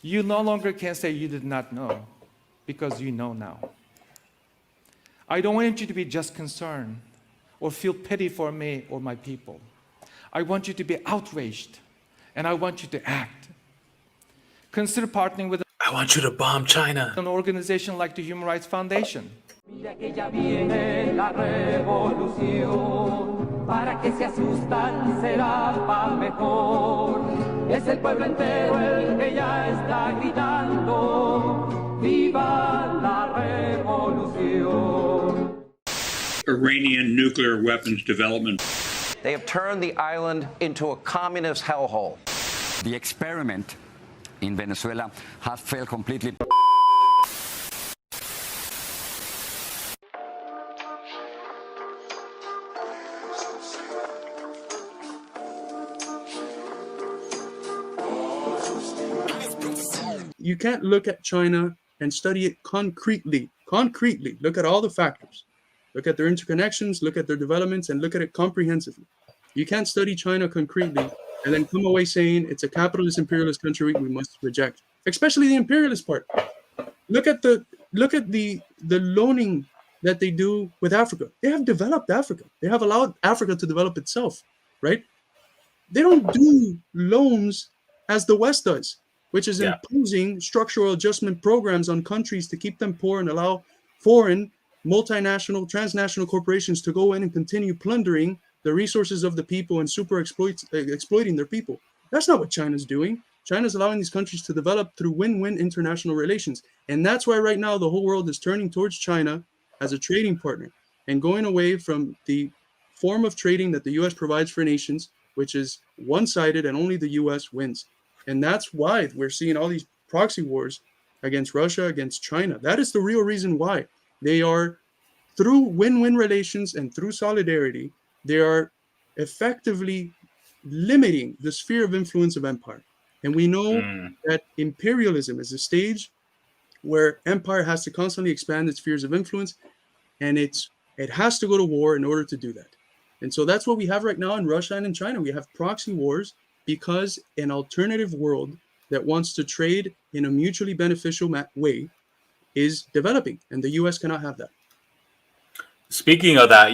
You no longer can say you did not know, because you know now. I don't want you to be just concerned or feel pity for me or my people. I want you to be outraged, and I want you to act. Consider partnering with I want you to bomb China. an organization like the Human Rights Foundation. Mira que ya viene la revolución, para que se asustan será pa' mejor. Es el pueblo entero el que ya está gritando, ¡viva la revolución! Iranian nuclear weapons development. They have turned the island into a communist hellhole. The experiment in Venezuela has failed completely. You can't look at China and study it concretely. Concretely, look at all the factors. Look at their interconnections, look at their developments, and look at it comprehensively. You can't study China concretely and then come away saying it's a capitalist imperialist country we must reject, especially the imperialist part. Look at the loaning that they do with Africa. They have developed Africa. They have allowed Africa to develop itself, right? They don't do loans as the West does, which is imposing structural adjustment programs on countries to keep them poor and allow foreign, multinational, transnational corporations to go in and continue plundering the resources of the people and exploiting their people. That's not what China's doing. China's allowing these countries to develop through win-win international relations. And that's why right now the whole world is turning towards China as a trading partner and going away from the form of trading that the US provides for nations, which is one-sided and only the US wins. And that's why we're seeing all these proxy wars against Russia, against China. That is the real reason why. They are, through win-win relations and through solidarity, they are effectively limiting the sphere of influence of empire. And we know that imperialism is a stage where empire has to constantly expand its spheres of influence, and it has to go to war in order to do that. And so that's what we have right now in Russia and in China. We have proxy wars because an alternative world that wants to trade in a mutually beneficial way is developing, and the US cannot have that. Speaking of that,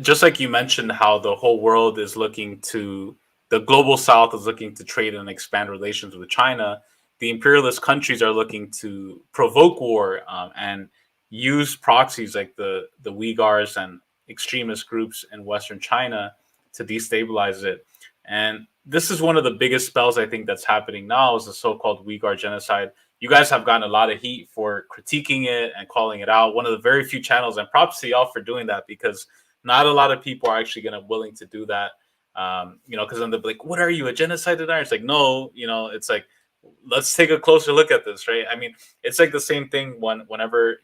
just like you mentioned, how the whole world is looking to, the global South is looking to trade and expand relations with China. The imperialist countries are looking to provoke war and use proxies like the Uyghurs and extremist groups in Western China to destabilize it. And this is one of the biggest spells I think that's happening now, is the so-called Uyghur Genocide. You guys have gotten a lot of heat for critiquing it and calling it out. One of the very few channels, and props to y'all for doing that, because not a lot of people are actually willing to do that. Because then they'll be like, what are you, a genocide denier? It's like, no, it's like, let's take a closer look at this, right? I mean, it's like the same thing whenever,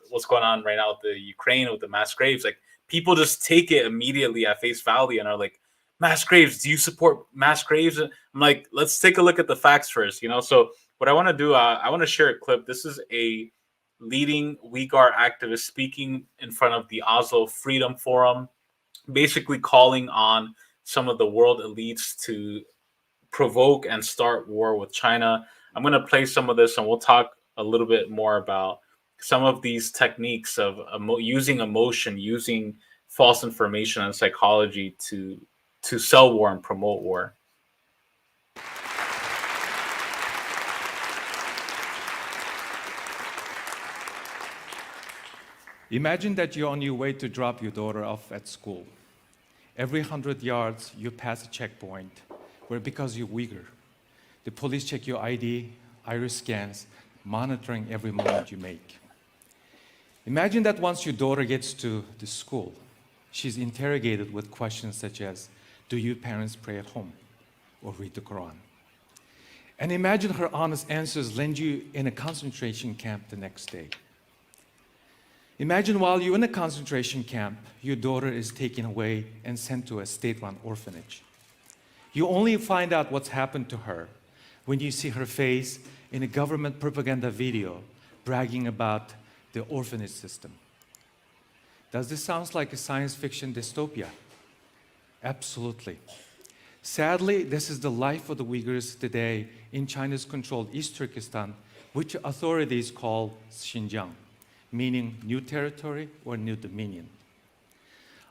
what's going on right now with the Ukraine with the mass graves, like people just take it immediately at face value and are like, mass graves, do you support mass graves? I'm like, let's take a look at the facts first, So what I want to do, I want to share a clip. This is a leading Uyghur activist speaking in front of the Oslo Freedom Forum, basically calling on some of the world elites to provoke and start war with China. I'm going to play some of this, and we'll talk a little bit more about some of these techniques of using emotion, using false information and psychology to sell war and promote war. Imagine that you're on your way to drop your daughter off at school. Every 100 yards, you pass a checkpoint where, because you're Uyghur, the police check your ID, iris scans, monitoring every movement you make. Imagine that once your daughter gets to the school, she's interrogated with questions such as, do your parents pray at home or read the Quran? And imagine her honest answers land you in a concentration camp the next day. Imagine while you're in a concentration camp, your daughter is taken away and sent to a state-run orphanage. You only find out what's happened to her when you see her face in a government propaganda video bragging about the orphanage system. Does this sound like a science fiction dystopia? Absolutely. Sadly, this is the life of the Uyghurs today in China's controlled East Turkestan, which authorities call Xinjiang, meaning new territory or new dominion.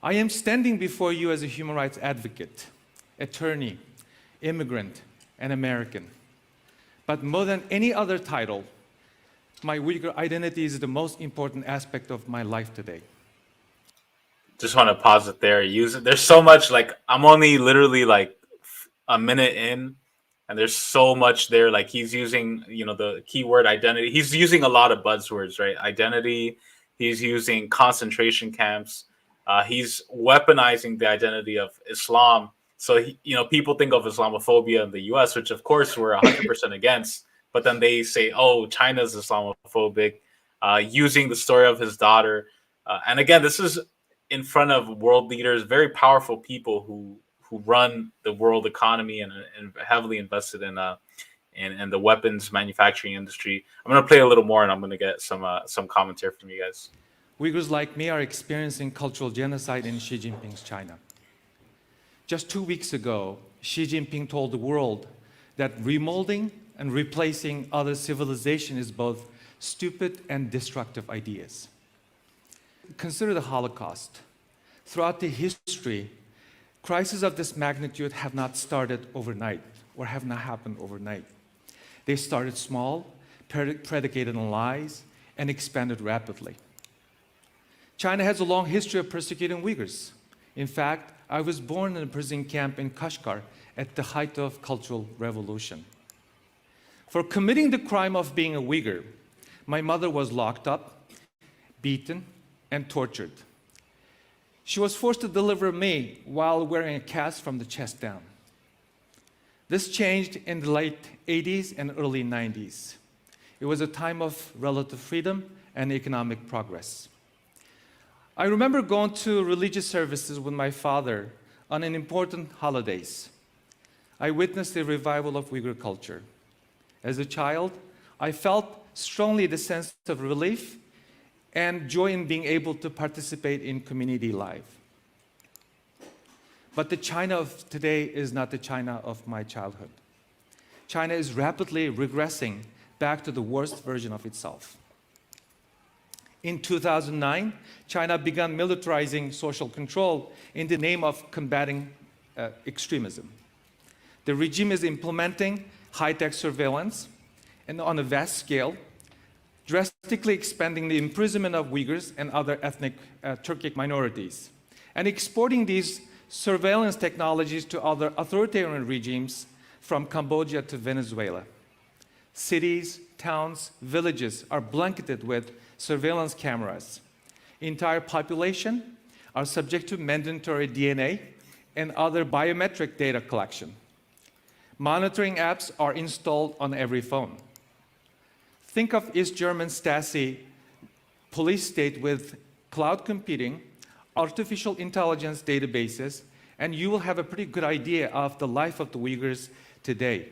I am standing before you as a human rights advocate, attorney, immigrant, and American. But more than any other title, my Uyghur identity is the most important aspect of my life today. Just want to pause it there. Use it. There's so much, like, I'm only literally like a minute in, and there's so much there. Like, he's using, the keyword identity. He's using a lot of buzzwords, right? Identity. He's using concentration camps. He's weaponizing the identity of Islam. So, people think of Islamophobia in the U.S., which of course we're 100% against. But then they say, oh, China's Islamophobic, using the story of his daughter. And again, this is in front of world leaders, very powerful people who run the world economy and heavily invested in the weapons manufacturing industry. I'm going to play a little more, and I'm going to get some commentary from you guys. Uyghurs like me are experiencing cultural genocide in Xi Jinping's China. Just 2 weeks ago, Xi Jinping told the world that remolding and replacing other civilization is both stupid and destructive ideas. Consider the Holocaust. Throughout the history, crises of this magnitude have not started overnight or have not happened overnight. They started small, predicated on lies, and expanded rapidly. China has a long history of persecuting Uyghurs. In fact, I was born in a prison camp in Kashgar at the height of Cultural Revolution. For committing the crime of being a Uyghur, my mother was locked up, beaten, and tortured. She was forced to deliver me while wearing a cast from the chest down. This changed in the late 80s and early 90s. It was a time of relative freedom and economic progress. I remember going to religious services with my father on an important holidays. I witnessed the revival of Uyghur culture. As a child, I felt strongly the sense of relief and joy in being able to participate in community life. But the China of today is not the China of my childhood. China is rapidly regressing back to the worst version of itself. In 2009, China began militarizing social control in the name of combating extremism. The regime is implementing high-tech surveillance and on a vast scale, drastically expanding the imprisonment of Uyghurs and other ethnic Turkic minorities, and exporting these surveillance technologies to other authoritarian regimes from Cambodia to Venezuela. Cities, towns, villages are blanketed with surveillance cameras. Entire population are subject to mandatory DNA and other biometric data collection. Monitoring apps are installed on every phone. Think of East German Stasi police state with cloud computing, artificial intelligence databases, and you will have a pretty good idea of the life of the Uyghurs today.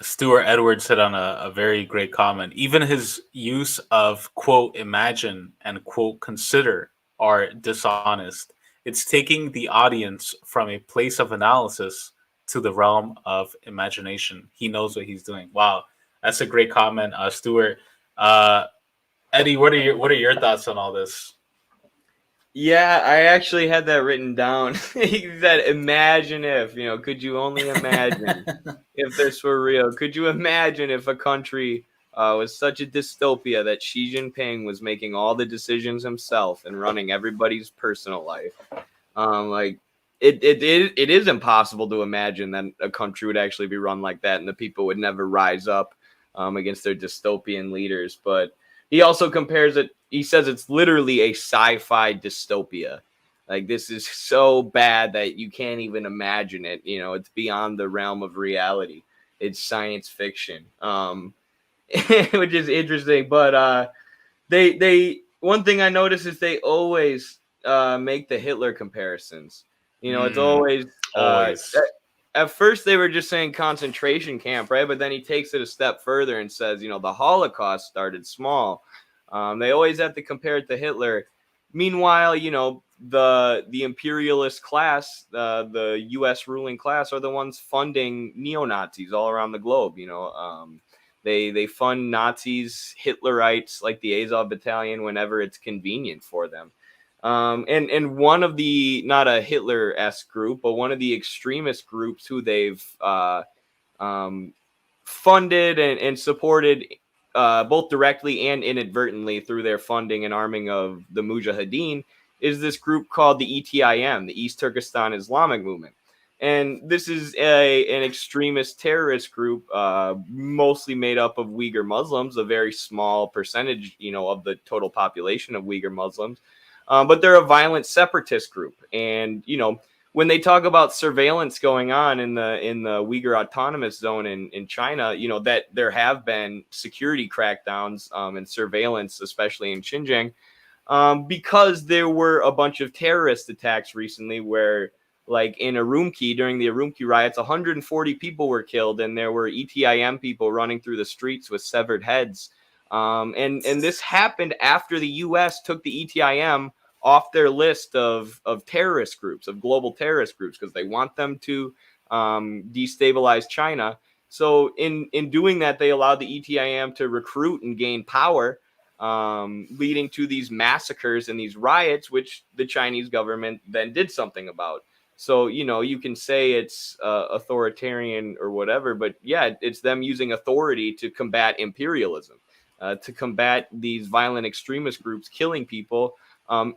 Stuart Edwards hit on a very great comment. Even his use of, quote, imagine and, quote, consider are dishonest. It's taking the audience from a place of analysis to the realm of imagination. He knows what he's doing. Wow, that's a great comment, Stuart. Eddie, what are your thoughts on all this? Yeah, I actually had that written down. He said, imagine if, could you only imagine if this were real? Could you imagine if a country was such a dystopia that Xi Jinping was making all the decisions himself and running everybody's personal life? It is impossible to imagine that a country would actually be run like that and the people would never rise up against their dystopian leaders. But he also compares it. He says it's literally a sci-fi dystopia. Like, this is so bad that you can't even imagine it. It's beyond the realm of reality. It's science fiction, which is interesting. But they one thing I noticed is they always make the Hitler comparisons. It's always. At first, they were just saying concentration camp, right? But then he takes it a step further and says, the Holocaust started small. They always have to compare it to Hitler. Meanwhile, the imperialist class, the U.S. ruling class, are the ones funding neo-Nazis all around the globe. They fund Nazis, Hitlerites like the Azov Battalion whenever it's convenient for them. And one of the, not a Hitler-esque group, but one of the extremist groups who they've funded and supported both directly and inadvertently through their funding and arming of the Mujahideen is this group called the ETIM, the East Turkestan Islamic Movement. And this is an extremist terrorist group, mostly made up of Uyghur Muslims, a very small percentage, of the total population of Uyghur Muslims. But they're a violent separatist group. And, when they talk about surveillance going on in the Uyghur Autonomous Zone in China, that there have been security crackdowns and surveillance, especially in Xinjiang, because there were a bunch of terrorist attacks recently where, like in Urumqi, during the Urumqi riots, 140 people were killed, and there were ETIM people running through the streets with severed heads. And this happened after the U.S. took the ETIM off their list of terrorist groups, of global terrorist groups, because they want them to destabilize China. So in doing that, they allowed the ETIM to recruit and gain power, leading to these massacres and these riots, which the Chinese government then did something about. So, you can say it's authoritarian or whatever, but yeah, it's them using authority to combat imperialism, to combat these violent extremist groups killing people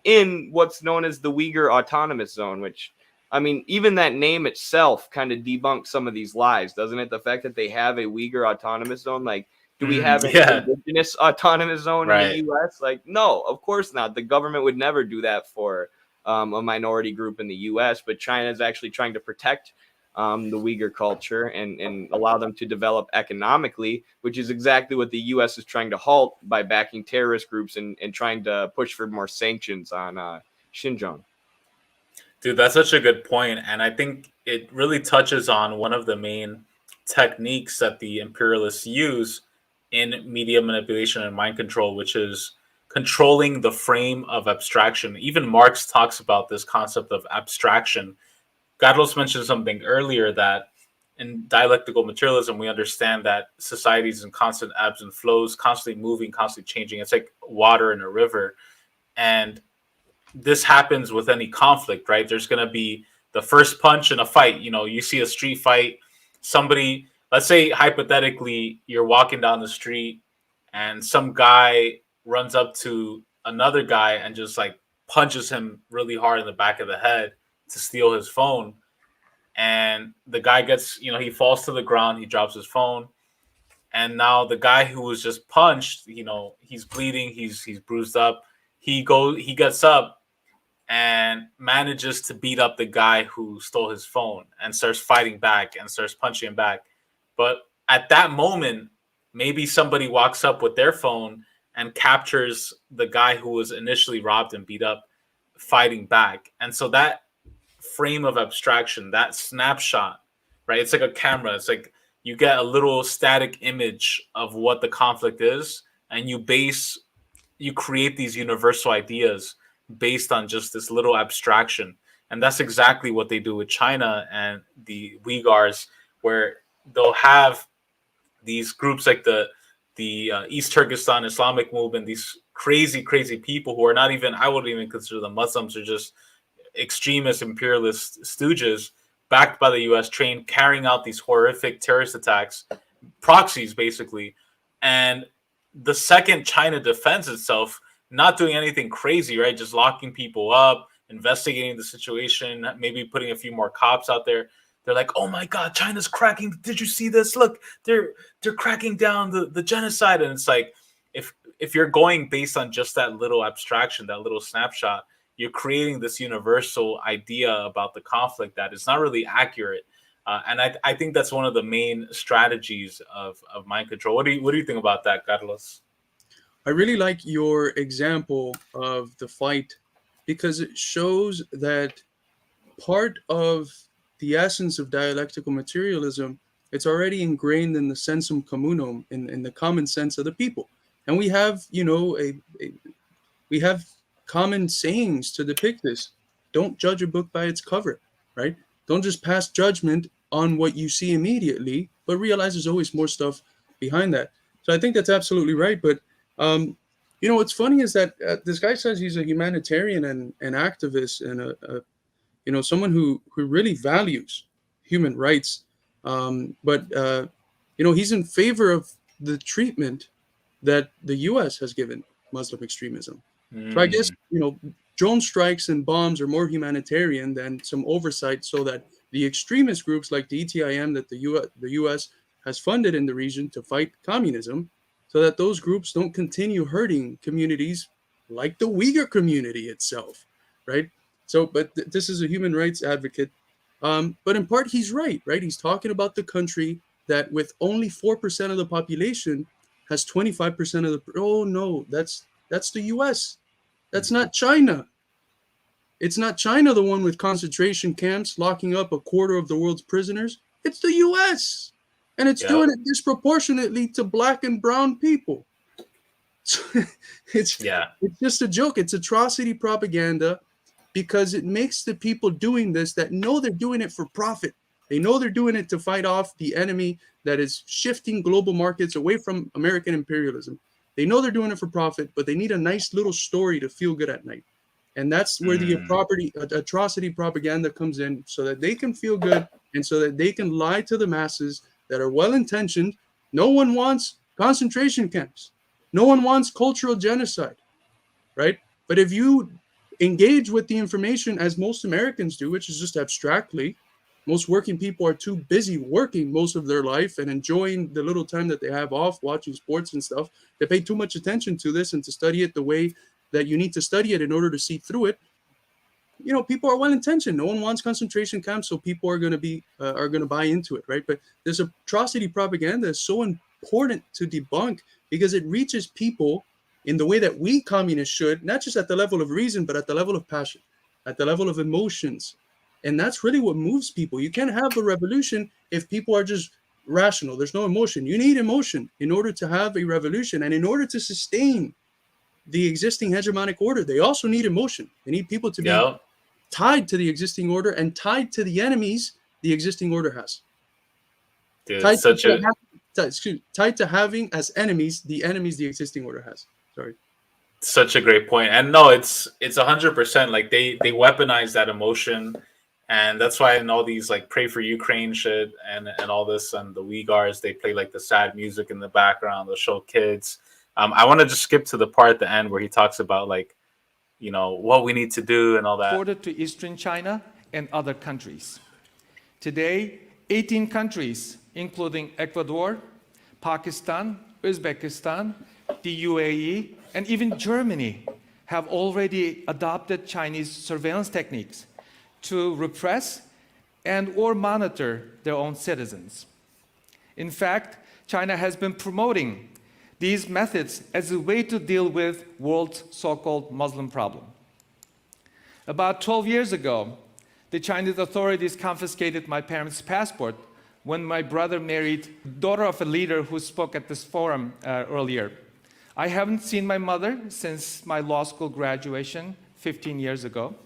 in what's known as the Uyghur Autonomous Zone, which, I mean, even that name itself kind of debunks some of these lies, doesn't it? The fact that they have a Uyghur Autonomous Zone, like, do we have an indigenous autonomous zone in the U.S.? Like, no, of course not. The government would never do that for a minority group in the U.S., but China is actually trying to protect the Uyghur culture and allow them to develop economically, which is exactly what the U.S. is trying to halt by backing terrorist groups and trying to push for more sanctions on Xinjiang. Dude, that's such a good point. And I think it really touches on one of the main techniques that the imperialists use in media manipulation and mind control, which is controlling the frame of abstraction. Even Marx talks about this concept of abstraction. Carlos mentioned something earlier that in dialectical materialism, we understand that society is in constant ebbs and flows, constantly moving, constantly changing. It's like water in a river. And this happens with any conflict, right? There's going to be the first punch in a fight. You see a street fight, somebody, let's say hypothetically, you're walking down the street and some guy runs up to another guy and just like punches him really hard in the back of the head to steal his phone. And the guy gets, he falls to the ground, he drops his phone. And now the guy who was just punched, he's bleeding, he's bruised up. He gets up and manages to beat up the guy who stole his phone and starts fighting back and starts punching him back. But at that moment, maybe somebody walks up with their phone and captures the guy who was initially robbed and beat up fighting back. And so that frame of abstraction, that snapshot, right? It's like a camera. It's like you get a little static image of what the conflict is, and you create these universal ideas based on just this little abstraction. And that's exactly what they do with China and the Uyghurs, where they'll have these groups like the East Turkestan Islamic movement, these crazy people who are not even, I wouldn't even consider them Muslims, or just extremist imperialist stooges backed by the US, trained, carrying out these horrific terrorist attacks, proxies basically. And the second China defends itself, not doing anything crazy, right? Just locking people up, investigating the situation, maybe putting a few more cops out there. They're like, oh my God, China's cracking. Did you see this? Look, they're cracking down the genocide. And it's like, if you're going based on just that little abstraction, that little snapshot, you're creating this universal idea about the conflict that is not really accurate. And I think that's one of the main strategies of mind control. What do you think about that, Carlos? I really like your example of the fight because it shows that part of the essence of dialectical materialism, it's already ingrained in the sensum communum, in the common sense of the people. And we have, we have common sayings to depict this. Don't judge a book by its cover, right? Don't just pass judgment on what you see immediately, but realize there's always more stuff behind that. So I think that's absolutely right. But what's funny is that this guy says he's a humanitarian and an activist and someone who really values human rights. But he's in favor of the treatment that the U.S. has given Muslim extremism. So I guess, drone strikes and bombs are more humanitarian than some oversight so that the extremist groups like the ETIM that the U.S. has funded in the region to fight communism, so that those groups don't continue hurting communities like the Uyghur community itself, right? So, but this is a human rights advocate. But in part, he's right? He's talking about the country that with only 4% of the population has 25% of the, oh no, that's the US. That's not China. It's not China, the one with concentration camps locking up a quarter of the world's prisoners. It's the US. And it's doing it disproportionately to black and brown people. It's just a joke. It's atrocity propaganda because it makes the people doing this that know they're doing it for profit. They know they're doing it to fight off the enemy that is shifting global markets away from American imperialism. They know they're doing it for profit, but they need a nice little story to feel good at night. And that's where the atrocity propaganda comes in, so that they can feel good and so that they can lie to the masses that are well-intentioned. No one wants concentration camps. No one wants cultural genocide, right? But if you engage with the information as most Americans do, which is just abstractly, most working people are too busy working most of their life and enjoying the little time that they have off, watching sports and stuff. They pay too much attention to this and to study it the way that you need to study it in order to see through it. People are well-intentioned. No one wants concentration camps, so people are going to buy into it, right? But this atrocity propaganda is so important to debunk because it reaches people in the way that we communists should, not just at the level of reason, but at the level of passion, at the level of emotions. And that's really what moves people. You can't have a revolution if people are just rational. There's no emotion. You need emotion in order to have a revolution. And in order to sustain the existing hegemonic order, they also need emotion. They need people to be tied to the existing order and tied to the enemies the existing order has. Dude, tied to having as enemies the existing order has. Sorry. Such a great point. And no, it's 100%. Like they weaponize that emotion. And that's why in all these like pray for Ukraine shit and all this and the Uyghurs, they play like the sad music in the background. They'll show kids. I want to just skip to the part at the end where he talks about like, what we need to do and all that. Border to Eastern China and other countries. Today, 18 countries, including Ecuador, Pakistan, Uzbekistan, the UAE, and even Germany, have already adopted Chinese surveillance techniques to repress and or monitor their own citizens. In fact, China has been promoting these methods as a way to deal with world's so-called Muslim problem. About 12 years ago, the Chinese authorities confiscated my parents' passport when my brother married the daughter of a leader who spoke at this forum earlier. I haven't seen my mother since my law school graduation 15 years ago.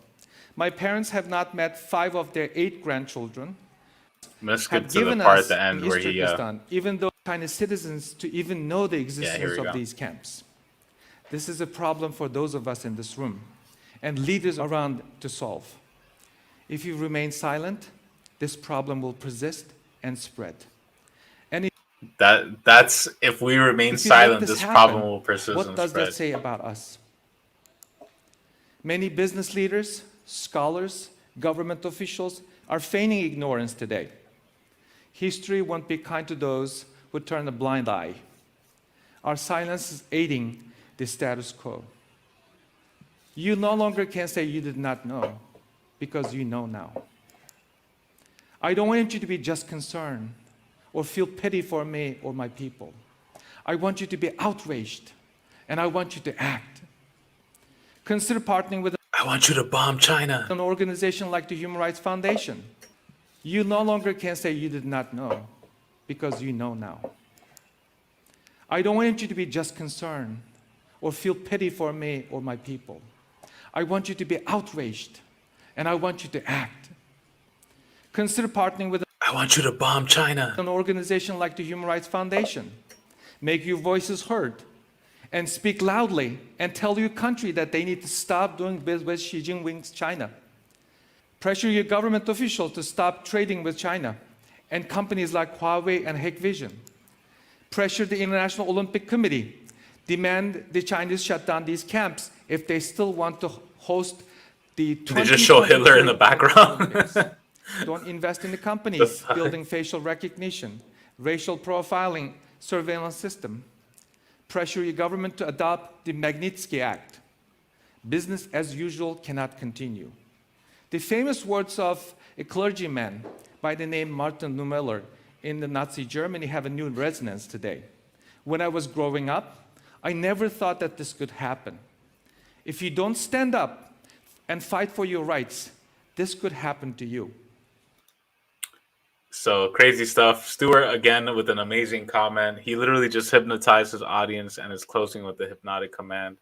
My parents have not met 5 of their 8 grandchildren. Let's skip to the part at the end where he... even though Chinese citizens to even know the existence of these camps. This is a problem for those of us in this room and leaders around to solve. If you remain silent, this problem will persist and spread. And that's if we remain silent, this problem will persist and spread. What does that say about us? Many business leaders, scholars, government officials are feigning ignorance today. History won't be kind to those who turn a blind eye. Our silence is aiding the status quo. You no longer can say you did not know, because you know now. I don't want you to be just concerned or feel pity for me or my people. I want you to be outraged, and I want you to act. Consider partnering with I want you to bomb China. An organization like the Human Rights Foundation. You no longer can say you did not know, because you know now. I don't want you to be just concerned or feel pity for me or my people. I want you to be outraged, and I want you to act. Consider partnering with I want you to bomb China. an organization like the Human Rights Foundation. Make your voices heard and speak loudly and tell your country that they need to stop doing business with Xi Jinping's China. Pressure your government officials to stop trading with China and companies like Huawei and Hikvision. Pressure the International Olympic Committee. Demand the Chinese shut down these camps if they still want to host the They just show Hitler in the 2023 background. Olympics. Don't invest in the companies building facial recognition, racial profiling surveillance system. Pressure your government to adopt the Magnitsky Act. Business as usual cannot continue. The famous words of a clergyman by the name Martin Niemöller in the Nazi Germany have a new resonance today. When I was growing up, I never thought that this could happen. If you don't stand up and fight for your rights, this could happen to you. So crazy stuff. Stuart, again, with an amazing comment. He literally just hypnotized his audience and is closing with the hypnotic command.